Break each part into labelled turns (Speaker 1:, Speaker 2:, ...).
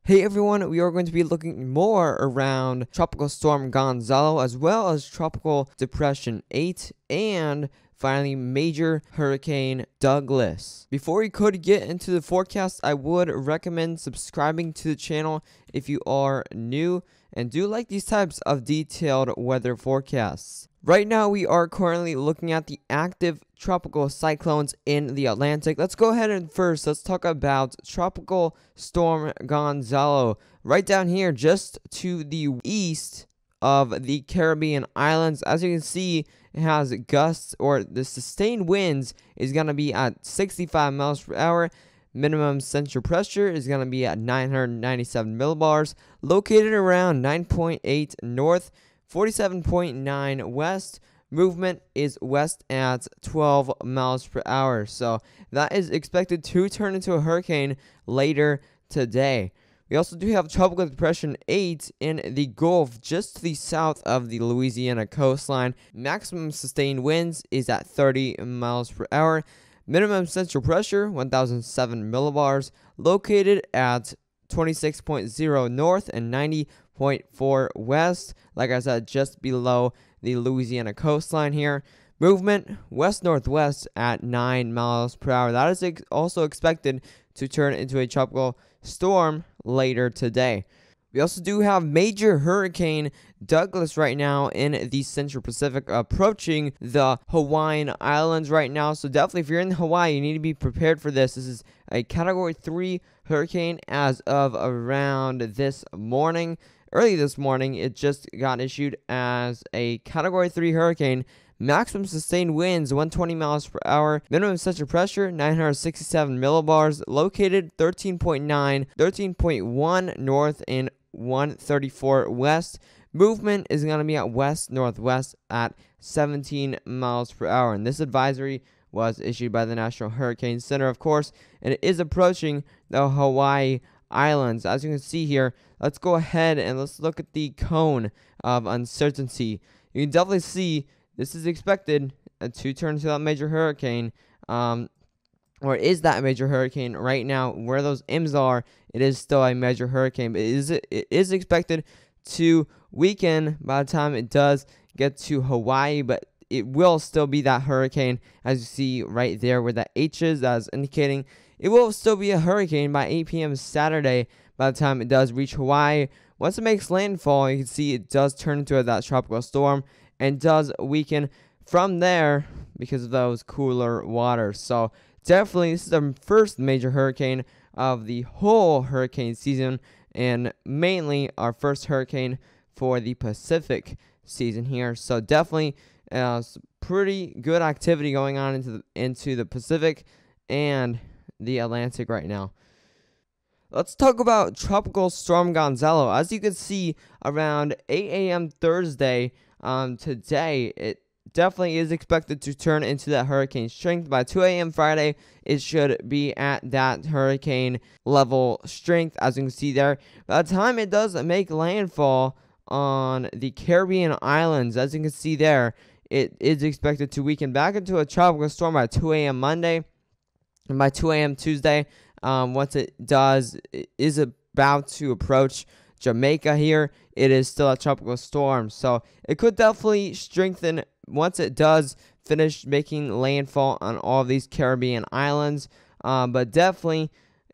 Speaker 1: Hey everyone, we are going to be looking more around Tropical Storm Gonzalo as well as Tropical Depression 8 and finally Major Hurricane Douglas. Before we could get into the forecast, I would recommend subscribing to the channel if you are new and do like these types of detailed weather forecasts. Right now, we are currently looking at the active tropical cyclones in the Atlantic. Let's go ahead and let's talk about Tropical Storm Gonzalo. Right down here, just to the east of the Caribbean islands. As you can see, it has gusts, or the sustained winds is going to be at 65 miles per hour. Minimum central pressure is going to be at 997 millibars, located around 9.8 north, 47.9 west. Movement is west at 12 miles per hour. So that is expected to turn into a hurricane later today. We also do have Tropical Depression 8 in the Gulf, just to the south of the Louisiana coastline. Maximum sustained winds is at 30 miles per hour. Minimum central pressure, 1,007 millibars, located at 26.0 north and 90.4 west. Like I said, just below the Louisiana coastline here. Movement west-northwest at 9 miles per hour. That is also expected to turn into a tropical storm later today. We also do have Major Hurricane Douglas right now in the Central Pacific, approaching the Hawaiian Islands right now. So definitely, if you're in Hawaii, you need to be prepared for this. This is a Category 3 hurricane as of around this morning. Early this morning, it just got issued as a Category 3 hurricane. Maximum sustained winds, 120 miles per hour. Minimum central pressure, 967 millibars. Located 13.1 north and 134 west. Movement is going to be at west-northwest at 17 miles per hour. And this advisory was issued by the National Hurricane Center, of course, and it is approaching the Hawaii Islands. As you can see here, let's go ahead and let's look at the cone of uncertainty. You can definitely see this is expected to turn into that major hurricane, or is that a major hurricane right now? Where those M's are, it is still a major hurricane, but it is expected to weaken by the time it does get to Hawaii, but it will still be that hurricane, as you see right there where that H is. That is indicating it will still be a hurricane by 8 p.m. Saturday by the time it does reach Hawaii. Once it makes landfall, you can see it does turn into that tropical storm and does weaken from there because of those cooler waters. So definitely, this is the first major hurricane of the whole hurricane season, and mainly our first hurricane for the Pacific season here. So definitely pretty good activity going on into the Pacific and the Atlantic right now. Let's talk about Tropical Storm Gonzalo. As you can see, around 8 a.m. Thursday today, it definitely is expected to turn into that hurricane strength. By 2 a.m. Friday, it should be at that hurricane level strength, as you can see there. By the time it does make landfall on the Caribbean islands, as you can see there, it is expected to weaken back into a tropical storm by 2 a.m. Monday. And by 2 a.m. Tuesday, once it does, it is about to approach Jamaica here, it is still a tropical storm. So it could definitely strengthen once it does finish making landfall on all of these Caribbean islands. But definitely,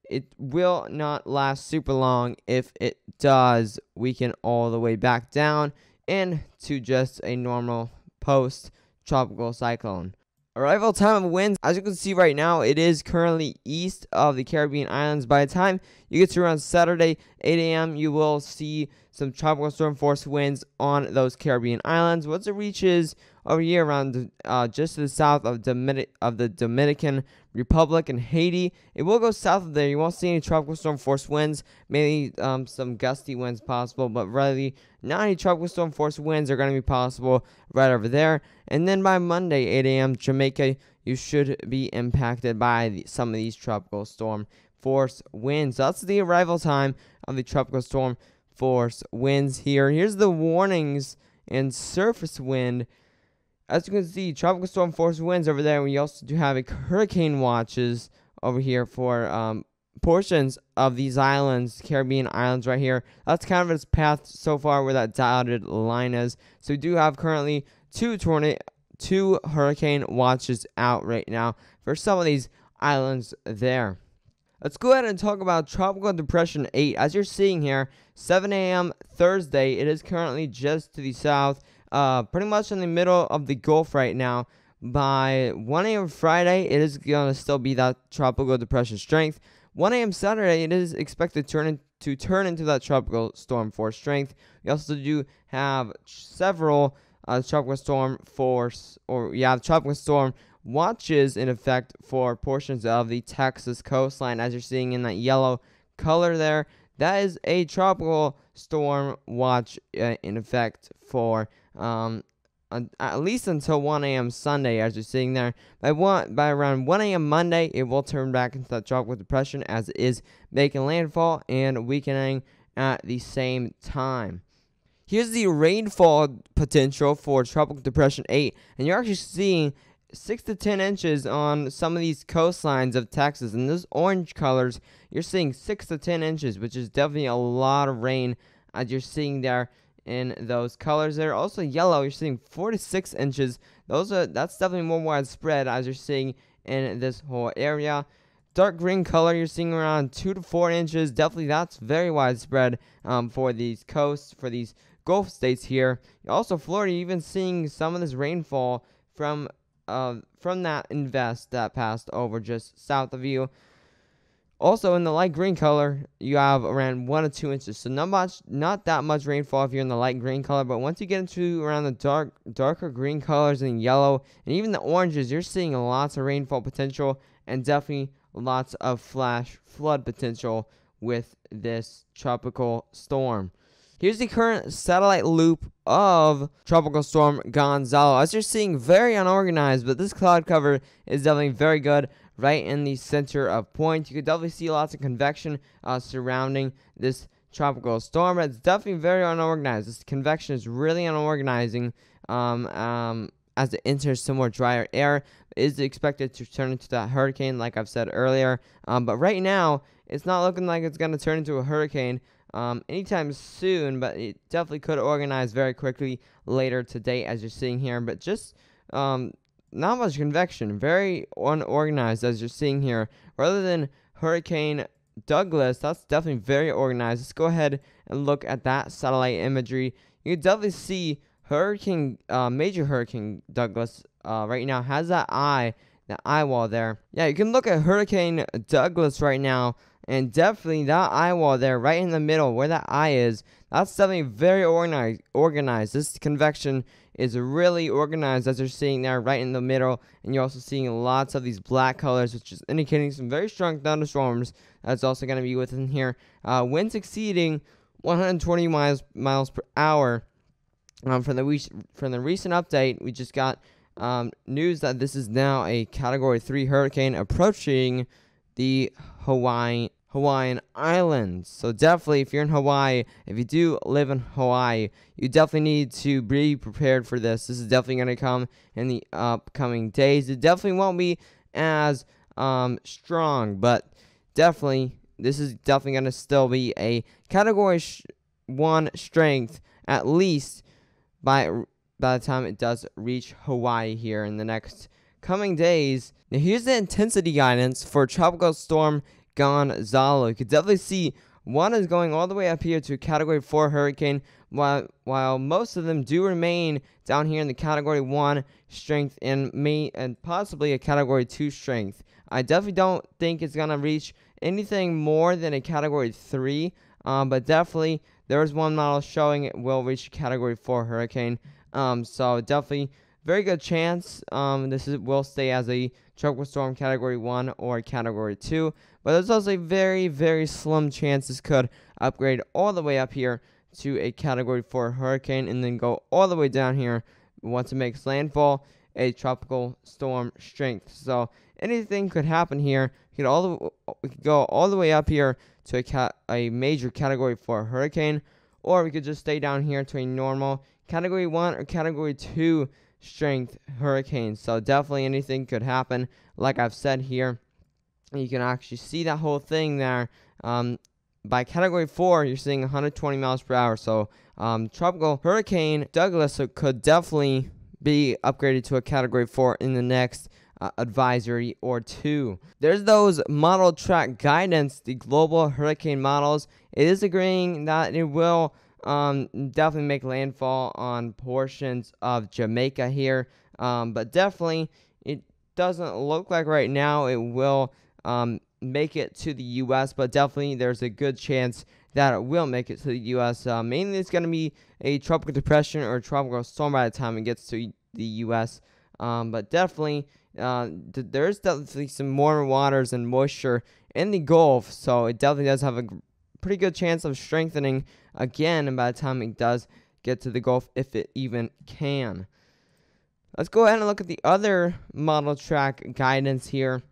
Speaker 1: it will not last super long if it does weaken all the way back down into just a normal post-tropical cyclone. Arrival time of winds, as you can see right now, it is currently east of the Caribbean islands. By the time you get to around Saturday, 8 a.m., you will see some tropical storm force winds on those Caribbean islands. Once it reaches over here around just to the south of the Dominican Republic and Haiti, it will go south of there. You won't see any tropical storm force winds, maybe some gusty winds possible, but really not any tropical storm force winds are going to be possible right over there. And then by Monday, 8 a.m., Jamaica, you should be impacted by some of these tropical storm force winds. So that's the arrival time of the tropical storm force winds here. Here's the warnings and surface wind. As you can see, tropical storm force winds over there. We also do have hurricane watches over here for portions of these islands, Caribbean islands right here. That's kind of its path so far where that dotted line is. So we do have currently two hurricane watches out right now for some of these islands there. Let's go ahead and talk about Tropical Depression 8. As you're seeing here, 7 a.m. Thursday, it is currently just to the south, pretty much in the middle of the Gulf right now. By 1 a.m. Friday, it is going to still be that Tropical Depression strength. 1 a.m. Saturday, it is expected to turn into that Tropical Storm Force strength. We also do have several tropical storm watches in effect for portions of the Texas coastline. As you're seeing in that yellow color there, that is a tropical storm watch in effect for at least until 1 a.m. Sunday, as you're seeing there. By around 1 a.m. Monday, it will turn back into that tropical depression as it is making landfall and weakening at the same time. Here's the rainfall potential for Tropical Depression 8, and you're actually seeing 6 to 10 inches on some of these coastlines of Texas. And those orange colors, you're seeing 6 to 10 inches, which is definitely a lot of rain, as you're seeing there in those colors there. Also yellow, you're seeing 4 to 6 inches. That's definitely more widespread, as you're seeing in this whole area. Dark green color, you're seeing around 2 to 4 inches. Definitely, that's very widespread for these coasts, for these Gulf states here. Also, Florida, even seeing some of this rainfall from that invest that passed over just south of you. Also, in the light green color, you have around 1 to 2 inches. So not that much rainfall if you're in the light green color. But once you get into around the darker green colors and yellow and even the oranges, you're seeing lots of rainfall potential and definitely lots of flash flood potential with this tropical storm. Here's the current satellite loop of Tropical Storm Gonzalo. As you're seeing, very unorganized, but this cloud cover is definitely very good right in the center of point. You could definitely see lots of convection surrounding this tropical storm, but it's definitely very unorganized. This convection is really unorganizing as it enters some more drier air. It is expected to turn into that hurricane, like I've said earlier. But right now, it's not looking like it's going to turn into a hurricane anytime soon, but it definitely could organize very quickly later today, as you're seeing here. But just not much convection, very unorganized, as you're seeing here. Rather than Hurricane Douglas, that's definitely very organized. Let's go ahead and look at that satellite imagery. You can definitely see Major Hurricane Douglas right now has that eye wall there. Yeah, you can look at Hurricane Douglas right now. And definitely that eye wall there, right in the middle, where that eye is, that's definitely very organized. This convection is really organized, as you're seeing there, right in the middle. And you're also seeing lots of these black colors, which is indicating some very strong thunderstorms. That's also going to be within here. Winds exceeding 120 miles per hour. From the recent update, we just got news that this is now a Category 3 hurricane approaching the Hawaiian Islands. So definitely, if you're in Hawaii, if you do live in Hawaii, you definitely need to be prepared for this. This is definitely going to come in the upcoming days. It definitely won't be as strong, but definitely, this is definitely going to still be a Category 1 strength, at least by the time it does reach Hawaii here in the next coming days. Now here's the intensity guidance for Tropical Storm Gonzalo. You can definitely see one is going all the way up here to Category 4 hurricane, while most of them do remain down here in the Category 1 strength and possibly a Category 2 strength. I definitely don't think it's going to reach anything more than a Category 3, but definitely there's one model showing it will reach Category 4 hurricane. So definitely very good chance will stay as a tropical storm Category 1 or Category 2. But there's also a very, very slim chance this could upgrade all the way up here to a Category 4 hurricane and then go all the way down here once it makes landfall, a tropical storm strength. So anything could happen here. We could go all the way up here to a major Category 4 hurricane, or we could just stay down here to a normal Category 1 or Category 2 strength hurricane. So definitely anything could happen, like I've said here. You can actually see that whole thing there. By category 4, you're seeing 120 miles per hour. So tropical hurricane Douglas could definitely be upgraded to a category 4 in the next advisory or two. There's those model track guidance, the global hurricane models. It is agreeing that it will definitely make landfall on portions of Jamaica here, but definitely it doesn't look like right now it will make it to the U.S., but definitely there's a good chance that it will make it to the U.S. Mainly it's going to be a tropical depression or a tropical storm by the time it gets to the U.S., but definitely there's definitely some warmer waters and moisture in the Gulf, so it definitely does have a pretty good chance of strengthening again by the time it does get to the Gulf, if it even can. Let's go ahead and look at the other model track guidance here.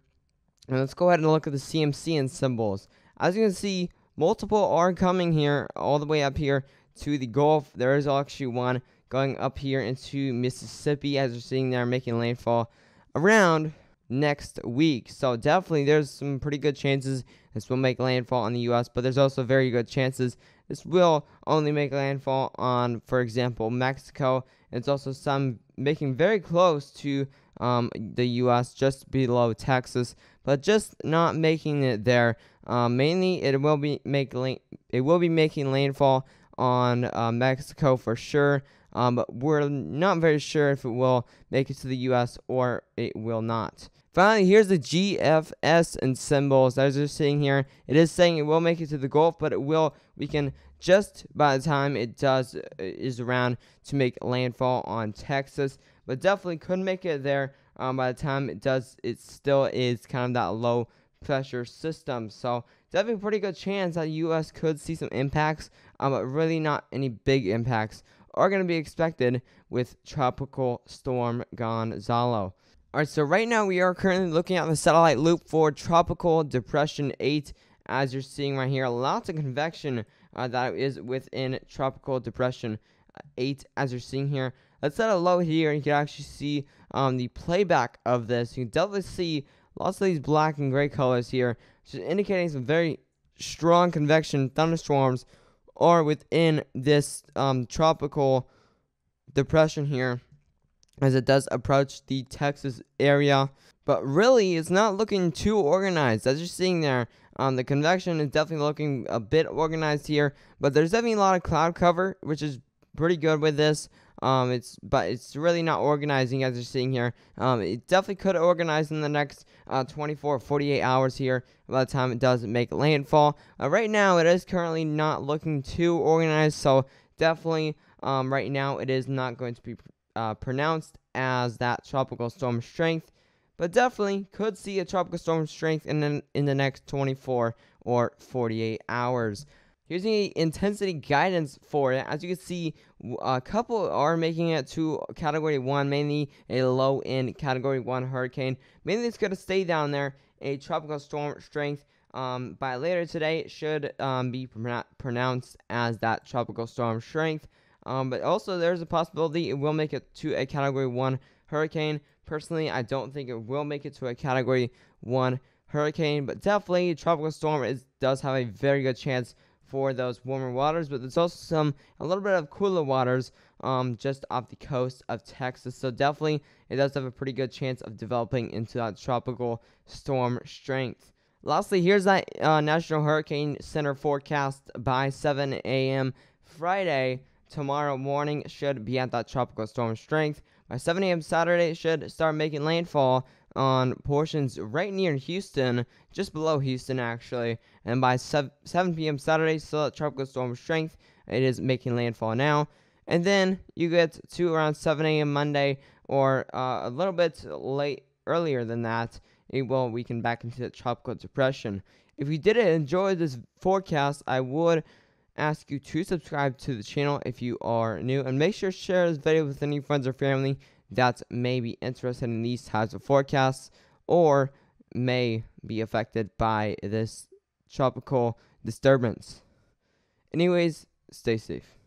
Speaker 1: And let's go ahead and look at the CMC and symbols. As you can see, multiple are coming here, all the way up here to the Gulf. There is actually one going up here into Mississippi, as you're seeing there, making landfall around next week. So definitely there's some pretty good chances this will make landfall on the U.S., but there's also very good chances this will only make landfall on, for example, Mexico. It's also some making very close to the U.S., just below Texas, but just not making it there. Mainly, it will be making landfall on Mexico for sure. But we're not very sure if it will make it to the U.S. or it will not. Finally, here's the GFS and symbols. As you're seeing here, it is saying it will make it to the Gulf, but it will weaken just by the time it is around to make landfall on Texas. But definitely could make it there by the time it does. It still is kind of that low pressure system. So definitely a pretty good chance that the U.S. could see some impacts, but really not any big impacts are going to be expected with Tropical Storm Gonzalo. Alright, so right now we are currently looking at the satellite loop for Tropical Depression 8. As you're seeing right here, lots of convection that is within Tropical Depression 8, as you're seeing here. Let's set a low here, and you can actually see the playback of this. You can definitely see lots of these black and gray colors here, which is indicating some very strong convection thunderstorms are within this tropical depression here, as it does approach the Texas area. But really, it's not looking too organized. As you're seeing there, the convection is definitely looking a bit organized here, but there's definitely a lot of cloud cover, which is pretty good with this. But it's really not organizing, as you're seeing here. It definitely could organize in the next 24 48 hours here by the time it does make landfall. Right now, it is currently not looking too organized, so definitely right now it is not going to be pronounced as that tropical storm strength, but definitely could see a tropical storm strength in the next 24 or 48 hours. Here's the intensity guidance for it. As you can see, a couple are making it to Category 1, mainly a low-end Category 1 hurricane. Mainly it's going to stay down there. A tropical storm strength by later today should be pronounced as that tropical storm strength. But also there's a possibility it will make it to a Category 1 hurricane. Personally, I don't think it will make it to a Category 1 hurricane, but definitely tropical storm does have a very good chance for those warmer waters, but there's also a little bit of cooler waters just off the coast of Texas. So definitely it does have a pretty good chance of developing into that tropical storm strength. Lastly, here's that National Hurricane Center forecast by 7 a.m. Friday. Tomorrow morning should be at that tropical storm strength. By 7 a.m. Saturday, it should start making landfall on portions right near Houston, just below Houston actually. And by 7 p.m. Saturday, still at tropical storm strength. It is making landfall now. And then you get to around 7 a.m. Monday, or a little bit earlier than that, it will weaken back into the tropical depression. If you did enjoy this forecast, I would ask you to subscribe to the channel if you are new, and make sure to share this video with any friends or family that may be interested in these types of forecasts or may be affected by this tropical disturbance. Anyways, stay safe.